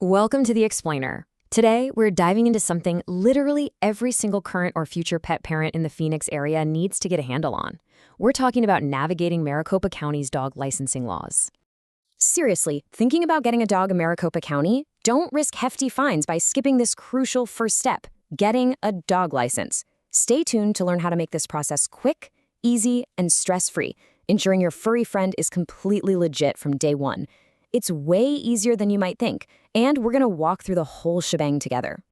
Welcome to The Explainer. Today, we're diving into something literally every single current or future pet parent in the Phoenix area needs to get a handle on. We're talking about navigating Maricopa County's dog licensing laws. Seriously, thinking about getting a dog in Maricopa County? Don't risk hefty fines by skipping this crucial first step, getting a dog license. Stay tuned to learn how to make this process quick, easy, and stress-free, ensuring your furry friend is completely legit from day one. It's way easier than you might think, and we're going to walk through the whole shebang together.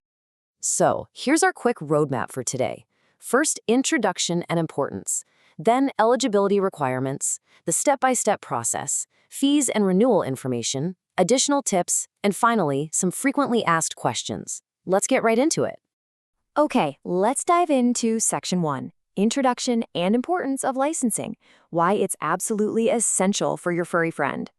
So, here's our quick roadmap for today. First, introduction and importance. Then, eligibility requirements, the step-by-step process, fees and renewal information, additional tips, and finally, some frequently asked questions. Let's get right into it. Okay, let's dive into Section 1, Introduction and Importance of Licensing, why it's absolutely essential for your furry friend.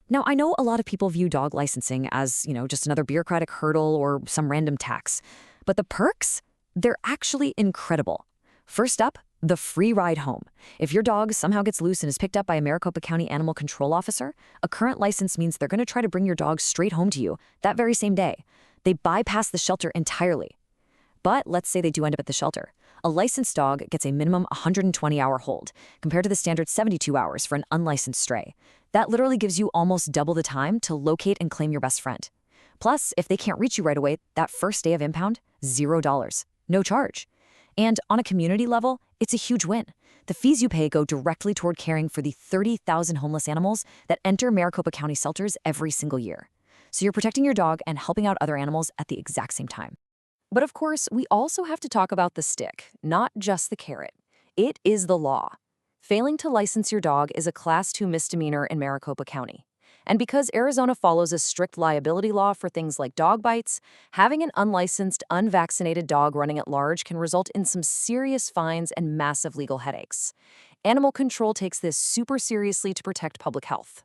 Now, I know a lot of people view dog licensing as, just another bureaucratic hurdle or some random tax. But the perks? They're actually incredible. First up, the free ride home. If your dog somehow gets loose and is picked up by a Maricopa County animal control officer, a current license means they're going to try to bring your dog straight home to you that very same day. They bypass the shelter entirely. But let's say they do end up at the shelter. A licensed dog gets a minimum 120-hour hold, compared to the standard 72 hours for an unlicensed stray. That literally gives you almost double the time to locate and claim your best friend. Plus, if they can't reach you right away, that first day of impound, $0. No charge. And on a community level, it's a huge win. The fees you pay go directly toward caring for the 30,000 homeless animals that enter Maricopa County shelters every single year. So you're protecting your dog and helping out other animals at the exact same time. But of course, we also have to talk about the stick, not just the carrot. It is the law. Failing to license your dog is a Class 2 misdemeanor in Maricopa County. And because Arizona follows a strict liability law for things like dog bites, having an unlicensed, unvaccinated dog running at large can result in some serious fines and massive legal headaches. Animal control takes this super seriously to protect public health.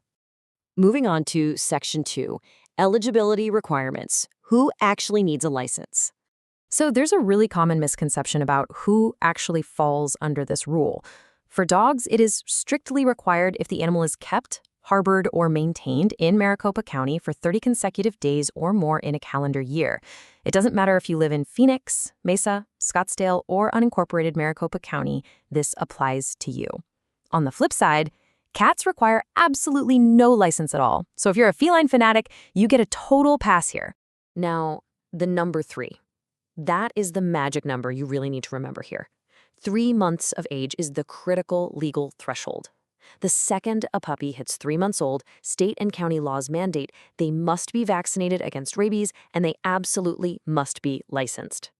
Moving on to Section 2, eligibility requirements. Who actually needs a license? So there's a really common misconception about who actually falls under this rule. For dogs, it is strictly required if the animal is kept, harbored, or maintained in Maricopa County for 30 consecutive days or more in a calendar year. It doesn't matter if you live in Phoenix, Mesa, Scottsdale, or unincorporated Maricopa County, this applies to you. On the flip side, cats require absolutely no license at all. So if you're a feline fanatic, you get a total pass here. Now, the number 3. That is the magic number you really need to remember here. 3 months of age is the critical legal threshold. The second a puppy hits 3 months old, state and county laws mandate they must be vaccinated against rabies, and they absolutely must be licensed.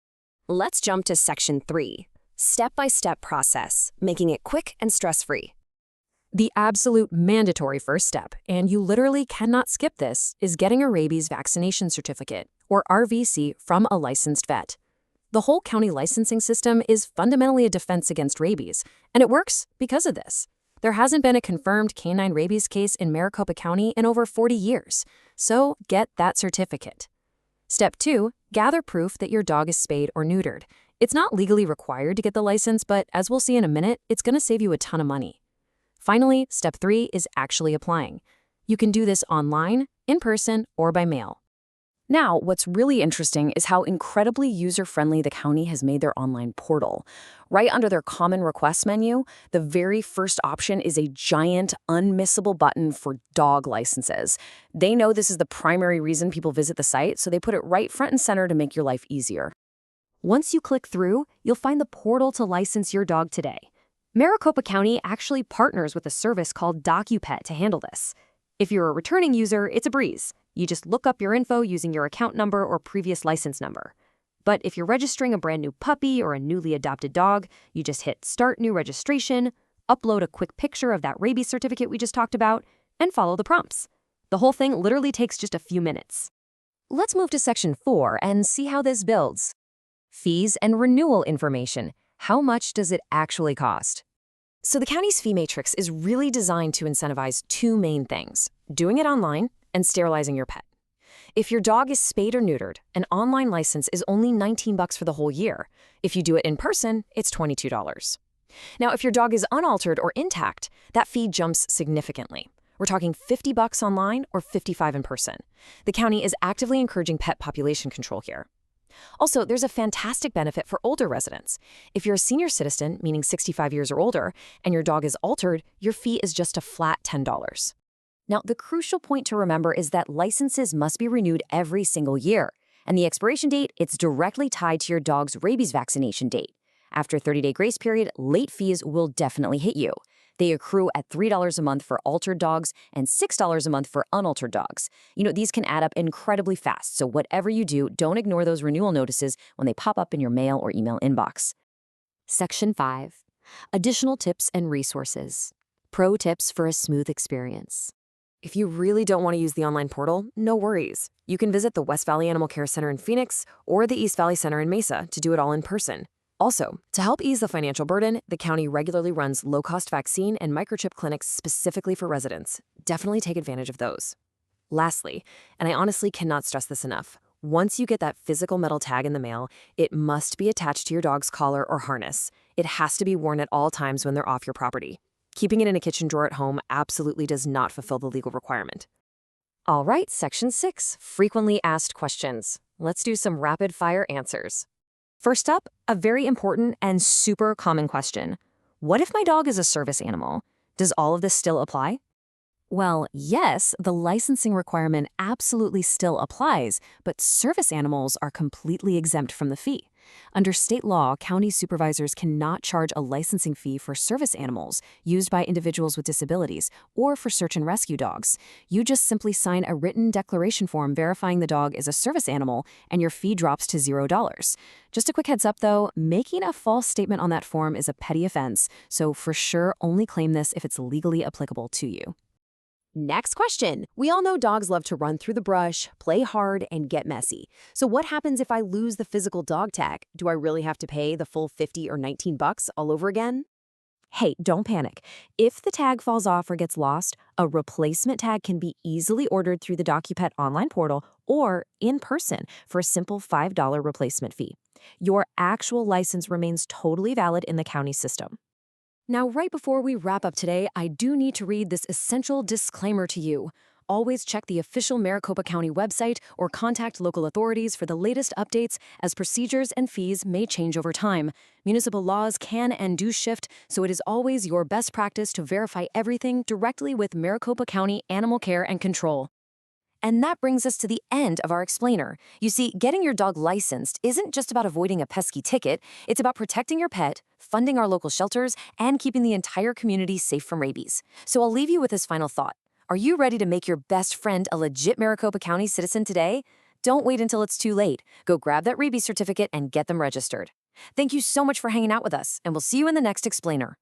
Let's jump to Section 3, step-by-step process, making it quick and stress-free. The absolute mandatory first step, and you literally cannot skip this, is getting a rabies vaccination certificate, or RVC, from a licensed vet. The whole county licensing system is fundamentally a defense against rabies, and it works because of this. There hasn't been a confirmed canine rabies case in Maricopa County in over 40 years, so get that certificate. Step 2, gather proof that your dog is spayed or neutered. It's not legally required to get the license, but as we'll see in a minute, it's going to save you a ton of money. Finally, Step 3 is actually applying. You can do this online, in person, or by mail. Now, what's really interesting is how incredibly user-friendly the county has made their online portal. Right under their common request menu, the very first option is a giant, unmissable button for dog licenses. They know this is the primary reason people visit the site, so they put it right front and center to make your life easier. Once you click through, you'll find the portal to license your dog today. Maricopa County actually partners with a service called DocuPet to handle this. If you're a returning user, it's a breeze. You just look up your info using your account number or previous license number. But if you're registering a brand new puppy or a newly adopted dog, you just hit Start New Registration, upload a quick picture of that rabies certificate we just talked about, and follow the prompts. The whole thing literally takes just a few minutes. Let's move to Section 4 and see how this builds. Fees and renewal information. How much does it actually cost? So the county's fee matrix is really designed to incentivize 2 main things: doing it online and sterilizing your pet. If your dog is spayed or neutered, an online license is only $19 for the whole year. If you do it in person, it's $22. Now, if your dog is unaltered or intact, that fee jumps significantly. We're talking $50 online or $55 in person. The county is actively encouraging pet population control here. Also, there's a fantastic benefit for older residents. If you're a senior citizen, meaning 65 years or older, and your dog is altered, your fee is just a flat $10. Now, the crucial point to remember is that licenses must be renewed every single year. And the expiration date, it's directly tied to your dog's rabies vaccination date. After a 30-day grace period, late fees will definitely hit you. They accrue at $3 a month for altered dogs and $6 a month for unaltered dogs. These can add up incredibly fast, so whatever you do, don't ignore those renewal notices when they pop up in your mail or email inbox. Section 5. Additional tips and resources. Pro tips for a smooth experience. If you really don't want to use the online portal, no worries. You can visit the West Valley Animal Care Center in Phoenix or the East Valley Center in Mesa to do it all in person. Also, to help ease the financial burden, the county regularly runs low-cost vaccine and microchip clinics specifically for residents. Definitely take advantage of those. Lastly, and I honestly cannot stress this enough, once you get that physical metal tag in the mail, it must be attached to your dog's collar or harness. It has to be worn at all times when they're off your property. Keeping it in a kitchen drawer at home absolutely does not fulfill the legal requirement. All right, Section 6, frequently asked questions. Let's do some rapid-fire answers. First up, a very important and super common question. What if my dog is a service animal? Does all of this still apply? Well, yes, the licensing requirement absolutely still applies, but service animals are completely exempt from the fee. Under state law, county supervisors cannot charge a licensing fee for service animals used by individuals with disabilities or for search and rescue dogs. You just simply sign a written declaration form verifying the dog is a service animal, and your fee drops to $0. Just a quick heads up, though, making a false statement on that form is a petty offense, so for sure only claim this if it's legally applicable to you. Next question. We all know dogs love to run through the brush, play hard, and get messy. So what happens if I lose the physical dog tag? Do I really have to pay the full $50 or $19 all over again? Hey, don't panic. If the tag falls off or gets lost, a replacement tag can be easily ordered through the DocuPet online portal or in person for a simple $5 replacement fee. Your actual license remains totally valid in the county system. Now, right before we wrap up today, I do need to read this essential disclaimer to you. Always check the official Maricopa County website or contact local authorities for the latest updates, as procedures and fees may change over time. Municipal laws can and do shift, so it is always your best practice to verify everything directly with Maricopa County Animal Care and Control. And that brings us to the end of our explainer. You see, getting your dog licensed isn't just about avoiding a pesky ticket. It's about protecting your pet, funding our local shelters, and keeping the entire community safe from rabies. So I'll leave you with this final thought. Are you ready to make your best friend a legit Maricopa County citizen today? Don't wait until it's too late. Go grab that rabies certificate and get them registered. Thank you so much for hanging out with us, and we'll see you in the next explainer.